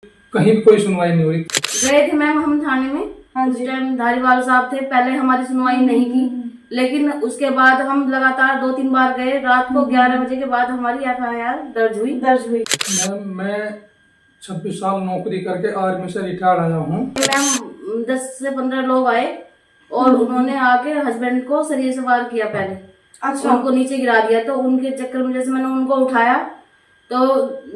कहीं भी कोई सुनवाई नहीं हुई। गए थे मैम हम थाने में। हाँ उस जी। टाइम धारीवाल साहब थे, पहले हमारी सुनवाई नहीं की, लेकिन उसके बाद हम लगातार 2-3 बार गए। रात को 11 बजे के बाद हमारी FIR दर्ज हुई। मैं 26 साल नौकरी करके आर्मी से रिटायर्ड आया हूँ। मैम 10 से 15 लोग आए और उन्होंने आके हस्बैंड को सरिये से वार किया पहले। अच्छा। उनको नीचे गिरा दिया, तो उनके चक्कर में जैसे मैंने उनको उठाया तो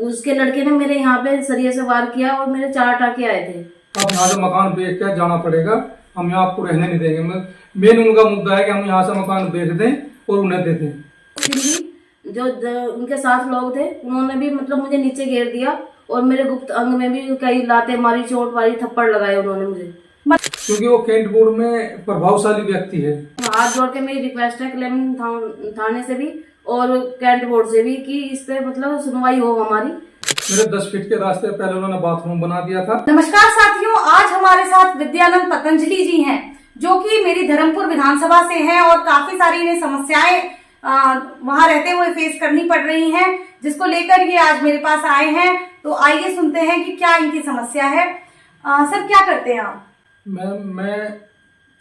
उसके लड़के ने मेरे यहाँ पे सरिये से वार किया और मेरे 4 टाके आए थे। अब यहाँ से मकान बेच के जाना पड़ेगा, हम यहाँ आपको रहने नहीं देंगे। मेन उनका मुद्दा है कि हम यहाँ से मकान बेच दें और उन्हें दे दें। फिर भी जो उनके साथ लोग थे उन्होंने भी मतलब मुझे नीचे घेर दिया और मेरे गुप्त अंग में भी कई लाते मारी, चोट मारी, थप्पड़ लगाए उन्होंने मुझे, क्योंकि वो कैंट बोर्ड में प्रभावशाली व्यक्ति है। हाथ जोड़ के मेरी रिक्वेस्ट है क्लेम थाने से भी और कैंट बोर्ड से भी कि इस पे मतलब सुनवाई हो हमारी। मेरे 10 फीट के रास्ते पहले उन्होंने बाथरूम बना दिया था। नमस्कार साथियों, आज हमारे साथ विद्यानंद पतंजलि जी हैं जो कि मेरी धर्मपुर विधानसभा से हैं और काफी सारी इन्हें समस्याएं वहां रहते हुए फेस करनी पड़ रही हैं, जिसको लेकर ये आज मेरे पास आए हैं। तो आइए सुनते हैं कि क्या इनकी समस्या है। सर क्या करते हैं आप? मैं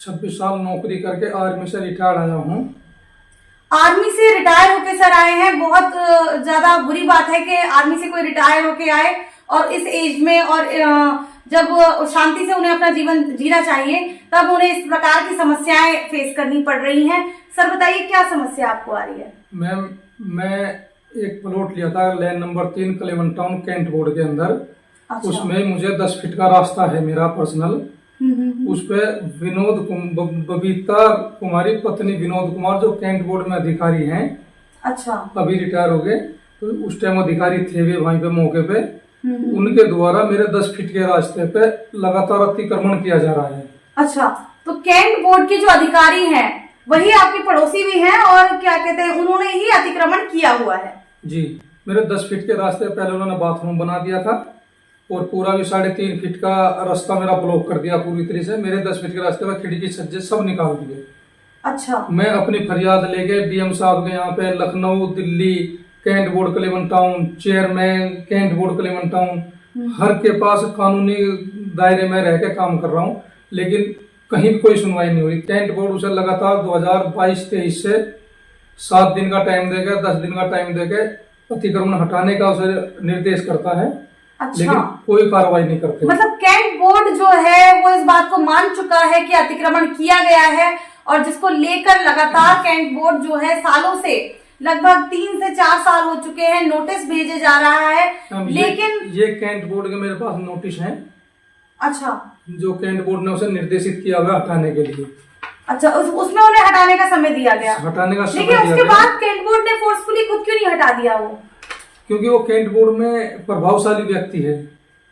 26 साल नौकरी करके आर्मी से रिटायर्ड आया हूँ। आर्मी से रिटायर होके सर आए हैं। बहुत ज्यादा बुरी बात है कि आर्मी से कोई रिटायर होके आए और इस एज में, और जब शांति से उन्हें अपना जीवन जीना चाहिए तब उन्हें इस प्रकार की समस्याएं फेस करनी पड़ रही हैं। सर बताइए क्या समस्या आपको आ रही है? मैम, मैं एक प्लॉट लिया था land number 3 Clement town cantt board के अंदर। अच्छा। उसमें मुझे 10 फीट का रास्ता है मेरा पर्सनल। उस पे बबीता कुमारी पत्नी विनोद कुमार जो कैंट बोर्ड में अधिकारी हैं, अच्छा, अभी रिटायर हो गए, तो उस टाइम अधिकारी थे वे वहीं पे मौके पे। उनके द्वारा मेरे 10 फीट के रास्ते पे लगातार अतिक्रमण किया जा रहा है। अच्छा, तो कैंट बोर्ड के जो अधिकारी हैं वही आपके पड़ोसी भी हैं और क्या कहते हैं, उन्होंने ही अतिक्रमण किया हुआ है? जी, मेरे 10 फीट के रास्ते पहले उन्होंने बाथरूम बना दिया था और पूरा भी 3.5 फीट का रास्ता मेरा ब्लॉक कर दिया पूरी तरह से। मेरे 10 फीट के रास्ते में खिड़की सज्जे सब निकाल दिए। अच्छा। मैं अपनी फरियाद लेके DM साहब के यहाँ पे Lucknow, Delhi, cantt board Clement town, chairman cantt board Clement town, हर के पास कानूनी दायरे में रह के काम कर रहा हूँ, लेकिन कहीं भी कोई सुनवाई नहीं हुई। कैंट बोर्ड उसे लगातार 2022-23 से 7 दिन का टाइम देकर 10 दिन का टाइम देकर अतिक्रमण हटाने का उसे निर्देश करता है। अच्छा। लेकिन कोई कार्रवाई नहीं करते। मतलब कैंट बोर्ड जो है वो इस बात को मान चुका है कि अतिक्रमण किया गया है और जिसको लेकर लगातार कैंट बोर्ड जो है सालों से, लगभग 3 से 4 साल हो चुके हैं, नोटिस भेजे जा रहा है। लेकिन ये कैंट बोर्ड के मेरे पास नोटिस हैं। अच्छा। जो कैंट बोर्ड ने उसे निर्देशित किया हुआ हटाने के लिए। अच्छा, उसमें उन्हें हटाने का समय दिया गया। हटाने का समय लेकिन दिया उसके गया। बाद कैंट बोर्ड ने फोर्सफुली खुद क्यों नहीं हटा दिया वो? क्योंकि वो कैंट बोर्ड में प्रभावशाली व्यक्ति है।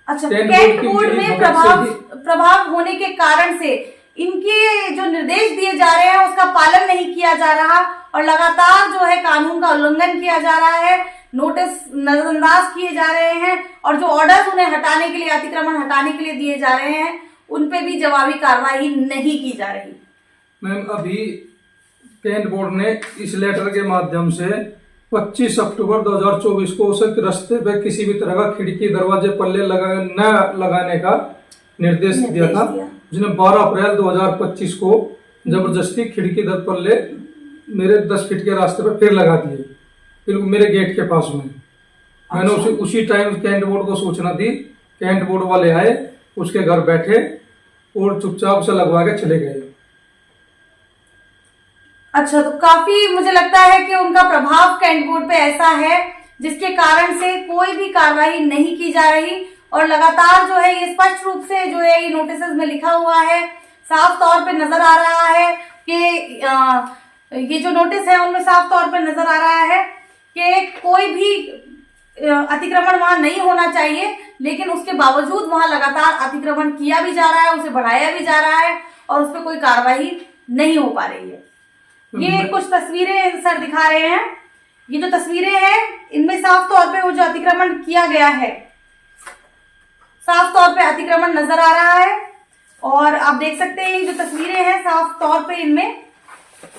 अच्छा, कैंट कैंट बोर्ड बोर्ड की में भगत प्रभाव होने के कारण से इनके जो निर्देश दिए जा रहे हैं उसका पालन नहीं किया जा रहा और लगातार जो है कानून का उल्लंघन किया जा रहा है, नोटिस नजरअंदाज किए जा रहे हैं और जो ऑर्डर्स उन्हें हटाने के लिए, अतिक्रमण हटाने के लिए दिए जा रहे हैं, उन पे भी जवाबी कार्रवाई नहीं की जा रही। मैम, अभी कैंट बोर्ड ने इस लेटर के माध्यम से 25 अक्टूबर 2024 को उसे रास्ते पे किसी भी तरह का खिड़की, दरवाजे, पल्ले न लगाने का निर्देश दिया था, जिन्हें 12 अप्रैल 2025 को जबरदस्ती खिड़की दर पल्ले मेरे 10 फीट के रास्ते पर फिर लगा दिए, बिल्कुल मेरे गेट के पास में। मैंने उसी टाइम कैंट बोर्ड को सूचना दी। कैंट बोर्ड वाले आए, उसके घर बैठे और चुपचाप से लगवा के चले गए। अच्छा, तो काफी मुझे लगता है कि उनका प्रभाव कैंट बोर्ड पे ऐसा है जिसके कारण से कोई भी कार्रवाई नहीं की जा रही और लगातार जो है ये स्पष्ट रूप से जो है ये नोटिस में लिखा हुआ है, साफ तौर पे नजर आ रहा है कि ये जो नोटिस है उनमें साफ तौर पे नजर आ रहा है कि कोई भी अतिक्रमण वहां नहीं होना चाहिए, लेकिन उसके बावजूद वहां लगातार अतिक्रमण किया भी जा रहा है, उसे बढ़ाया भी जा रहा है और उस पर कोई कार्रवाई नहीं हो पा रही है। ये कुछ तस्वीरें सर दिखा रहे हैं। ये जो तस्वीरें हैं इनमें साफ तौर पे वो जो अतिक्रमण किया गया है, साफ तौर पे अतिक्रमण नजर आ रहा है और आप देख सकते हैं ये जो तस्वीरें हैं साफ तौर पे इनमें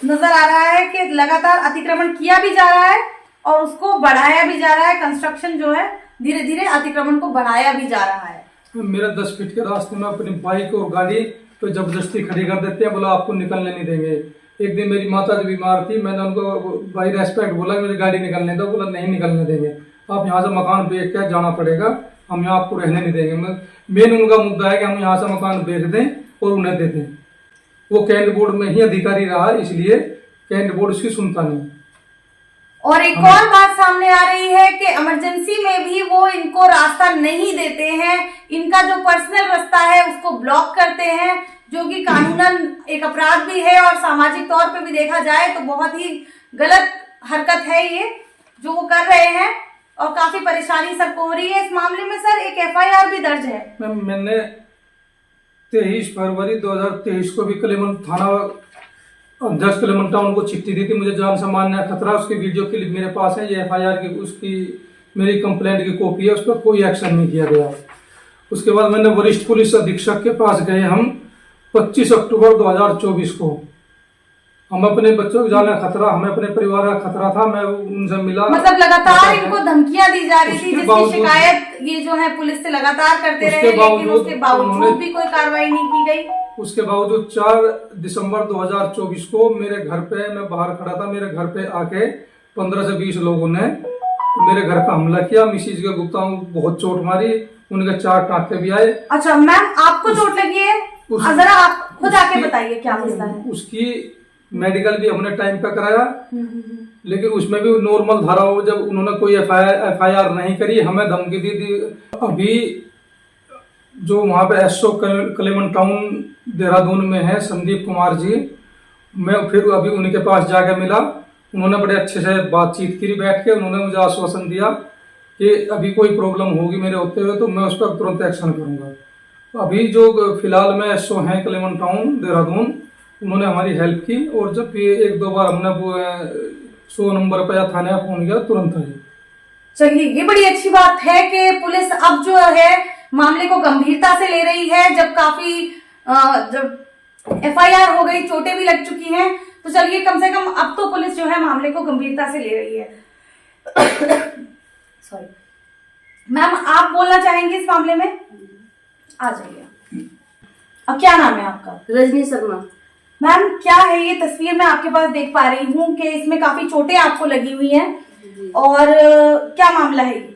नजर आ रहा है कि लगातार अतिक्रमण किया भी जा रहा है और उसको बढ़ाया भी जा रहा है, कंस्ट्रक्शन जो है धीरे धीरे अतिक्रमण को बढ़ाया भी जा रहा है। मेरा 10 फीट के रास्ते में अपनी बाइक और गाड़ी तो जबरदस्ती खड़ी कर देते हैं, बोला आपको निकलने नहीं देंगे। एक दिन मेरी माता जो बीमार थी, मैंने उनको बाई रेस्पेक्ट बोला मेरी गाड़ी निकलने दो, बोला नहीं निकलने देंगे, आप यहाँ से मकान बेच कर जाना पड़ेगा, हम यहाँ आपको रहने नहीं देंगे। मेन उनका मुद्दा है कि हम यहाँ से मकान बेच दें और उन्हें दे दें। वो कैंट बोर्ड में ही अधिकारी रहा, इसलिए कैंट बोर्ड उसकी सुनता नहीं। और एक और बात सामने आ रही है कि इमरजेंसी में भी वो इनको रास्ता नहीं देते हैं, इनका जो पर्सनल रास्ता है उसको ब्लॉक करते हैं, जो कि कानूनन एक अपराध भी है और सामाजिक तौर पे भी देखा जाए तो बहुत ही गलत हरकत है ये जो वो कर रहे हैं, और काफी परेशानी सबको हो रही है। इस मामले में सर एक FIR भी दर्ज है। मैंने 23 फरवरी 2023 को भी कलेमन थाना अध्यक्ष कलेमन टाउन को चिट्ठी दी थी, मुझे जान से मारने का खतरा। उसकी वीडियो क्लिप मेरे पास है, ये FIR की उसकी मेरी कंप्लेंट की कॉपी है, उस पर कोई एक्शन नहीं किया गया। उसके बाद मैंने वरिष्ठ पुलिस अधीक्षक के पास गए हम 25 अक्टूबर 2024 को। हम अपने बच्चों को जाने खतरा, हमें अपने परिवार का खतरा था, मैं उनसे मिला। मतलब लगातार इनको धमकियां दी जा रही थी, जिसकी शिकायत ये जो है पुलिस से लगातार करते रहे, लेकिन उसके बावजूद भी कोई कार्रवाई नहीं की गई। उसके बावजूद 4 दिसंबर 2024 को मेरे घर पे, मैं बाहर खड़ा था, मेरे घर पे आके 15 से 20 लोगों ने मेरे घर पे हमला किया। मिसिज के गुप्ता बहुत चोट मारी, उनके 4 टाँके भी आए। अच्छा मैम, आपको चोट लगी है? जरा आप खुद आके बताइए क्या मसला है। उसकी मेडिकल भी हमने टाइम पे कराया, लेकिन उसमें भी नॉर्मल धारा हो, जब उन्होंने कोई FIR नहीं करी, हमें धमकी दी थी। अभी जो वहाँ पे SO कलेमन टाउन देहरादून में है संदीप कुमार जी, मैं फिर अभी उनके पास जाके मिला, उन्होंने बड़े अच्छे से बातचीत की बैठ के। उन्होंने मुझे आश्वासन दिया कि अभी कोई प्रॉब्लम होगी मेरे होते हुए तो मैं उस पर तुरंत एक्शन करूंगा। अभी जो फिलहाल में SO हैं कलेमन टाउन देहरादून, उन्होंने हमारी हेल्प की, और जब भी 1-2 बार हमने 100 नंबर पर या थाने फोन किया, तुरंत आई। चलिए, ये बड़ी अच्छी बात है कि पुलिस अब जो है मामले को गंभीरता से ले रही है। जब काफी जब FIR हो गई, चोटें भी लग चुकी हैं, तो चलिए कम से कम अब तो पुलिस जो है मामले को गंभीरता से ले रही है। सॉरी मैम, आप बोलना चाहेंगे इस मामले में? आ जाइए। अब क्या नाम है आपका? रजनी शर्मा। मैम, क्या है ये तस्वीर मैं आपके पास देख पा रही हूँ कि इसमें काफी चोटें आपको लगी हुई हैं, और क्या मामला है ये?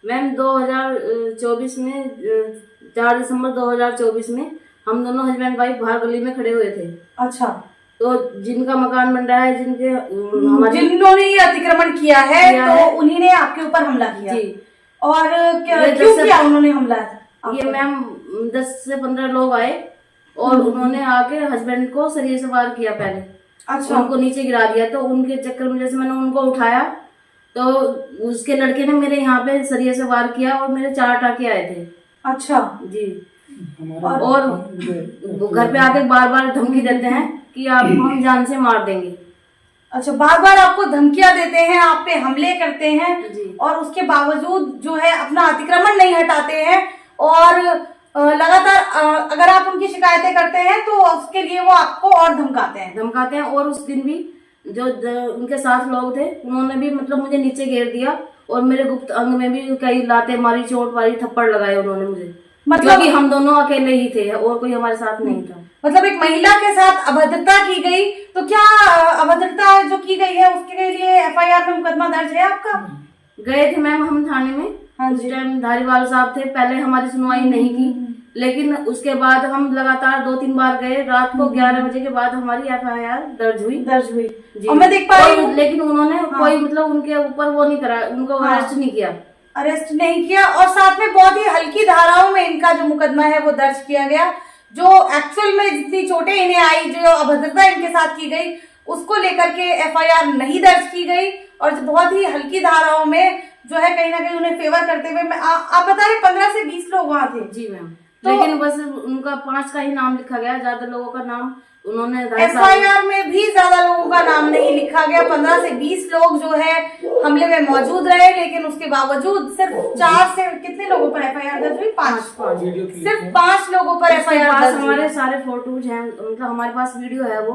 मैम 2024 में 4 दिसंबर 2024 में हम दोनों हस्बैंड वाइफ बाहर गली में खड़े हुए थे। अच्छा। तो जिनका मकान बन रहा है, जिन्होंने ये अतिक्रमण किया है, तो उन्हीं ने आपके ऊपर हमला किया जी। और क्यों किया उन्होंने हमला? ये मैम 10 से 15 लोग आए और उन्होंने आके हस्बैंड को सरिये से वार किया पहले। अच्छा। उनको नीचे गिरा दिया, तो उनके चक्कर में जैसे मैंने उनको उठाया तो उसके लड़के ने मेरे यहाँ पे सरिये से वार किया और मेरे 4 टाँके आए थे। अच्छा जी। और घर पे आके बार बार धमकी देते हैं कि आपको हम जान से मार देंगे। अच्छा, बार बार आपको धमकियां देते हैं, आप पे हमले करते हैं जी। और उसके बावजूद जो है अपना अतिक्रमण नहीं हटाते हैं, और लगातार अगर आप उनकी शिकायतें करते हैं तो उसके लिए वो आपको और धमकाते हैं। और उस दिन भी जो उनके साथ लोग थे, उन्होंने भी मतलब मुझे नीचे घेर दिया और मेरे गुप्त अंग में भी कई लाते मारी, चोट मारी, थप्पड़ लगाए उन्होंने मुझे। मतलब कि हम दोनों अकेले ही थे और कोई हमारे साथ नहीं था। मतलब एक महिला के साथ अभद्रता की गई, तो क्या अभद्रता जो की गई है उसके लिए FIR में मुकदमा दर्ज है आपका? गए थे मैम हम थाने में। उस टाइम धारीवाल साहब थे, पहले हमारी सुनवाई नहीं की, लेकिन उसके बाद हम लगातार 2-3 बार गए। रात को 11 बजे के बाद हमारी FIR दर्ज हुई जी। और मैं देख पा रही हूँ, लेकिन उन्होंने कोई मतलब उनके ऊपर वो नहीं करा, उनको अरेस्ट नहीं किया, और साथ में बहुत ही हल्की धाराओं में इनका जो मुकदमा है वो दर्ज किया गया। जो एक्चुअल में जितनी चोटें इन्हें आई, जो अभद्रता इनके साथ की गई, उसको लेकर के FIR नहीं दर्ज की गई, और बहुत ही हल्की धाराओं में जो है कहीं ना कहीं उन्हें फेवर करते हुए आप बता रहे 15 से 20 लोग वहाँ थे जी मैम। तो लेकिन बस उनका 5 का ही नाम लिखा गया, ज्यादा लोगों का नाम उन्होंने FIR में भी ज्यादा लोगों का नाम नहीं लिखा गया। 15 से 20 लोग जो है हमले में मौजूद रहे, लेकिन उसके बावजूद सिर्फ 4 से कितने लोगों पर FIR दर्ज हुई? 5। सिर्फ 5 लोगों पर FIR दर्ज। हमारे सारे फोटोज हैं, मतलब हमारे पास वीडियो है, वो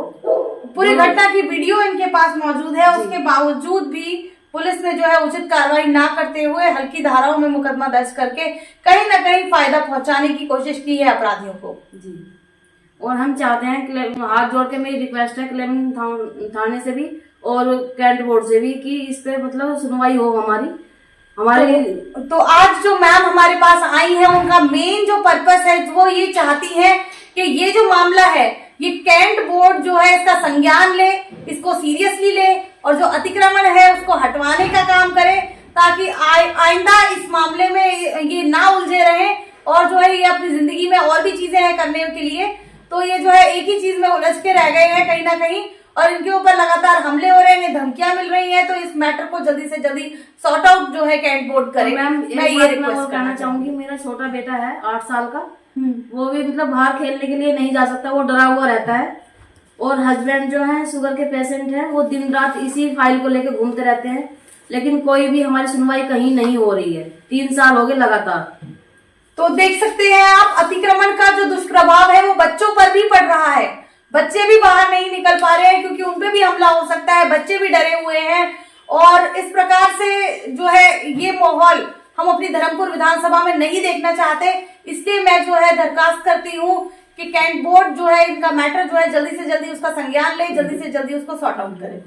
पूरी घटना की वीडियो इनके पास मौजूद है। उसके बावजूद भी पुलिस ने जो है उचित कार्रवाई ना करते हुए हल्की धाराओं में मुकदमा दर्ज करके कहीं ना कहीं फायदा पहुंचाने की कोशिश की है अपराधियों को। जी, और हम चाहते हैं, हाथ जोड़ के मेरी रिक्वेस्ट है क्लेम थाने से भी और कैंट बोर्ड से भी कि इस पे मतलब सुनवाई हो हमारी। तो आज जो मैम हमारे पास आई है उनका मेन जो पर्पस है वो ये चाहती है कि ये जो मामला है ये कैंट बोर्ड जो है इसका संज्ञान ले, इसको सीरियसली ले और जो अतिक्रमण है उसको हटवाने का काम करे, ताकि आइंदा इस मामले में ये ना उलझे रहे और जो है ये अपनी जिंदगी में और भी चीजें हैं करने के लिए, तो ये जो है एक ही चीज में उलझ के रह गए हैं कहीं ना कहीं और इनके ऊपर लगातार हमले हो रहे हैं, धमकियां मिल रही हैं। तो इस मैटर को जल्दी से जल्दी सॉर्ट आउट जो है कैंट बोर्ड करे। मैम मैं ये रिक्वेस्ट करना चाहूंगी, मेरा छोटा बेटा है 8 साल का, वो भी मतलब बाहर खेलने के लिए नहीं जा सकता, वो डरा हुआ रहता है और हस्बैंड जो है शुगर के पेशेंट है, वो दिन रात इसी फाइल को लेकर घूमते रहते हैं, लेकिन कोई भी हमारी सुनवाई कहीं नहीं हो रही है। 3 साल हो गए लगातार। तो देख सकते हैं आप अतिक्रमण का जो दुष्प्रभाव है वो बच्चों पर भी पड़ रहा है। बच्चे भी बाहर नहीं निकल पा रहे हैं क्योंकि उनपे भी हमला हो सकता है, बच्चे भी डरे हुए हैं और इस प्रकार से जो है ये माहौल हम अपनी धर्मपुर विधानसभा में नहीं देखना चाहते। इसलिए मैं जो है दरखास्त करती हूँ कि कैंट बोर्ड जो है इनका मैटर जो है जल्दी से जल्दी उसका संज्ञान ले, जल्दी से जल्दी उसको सॉर्ट आउट करे।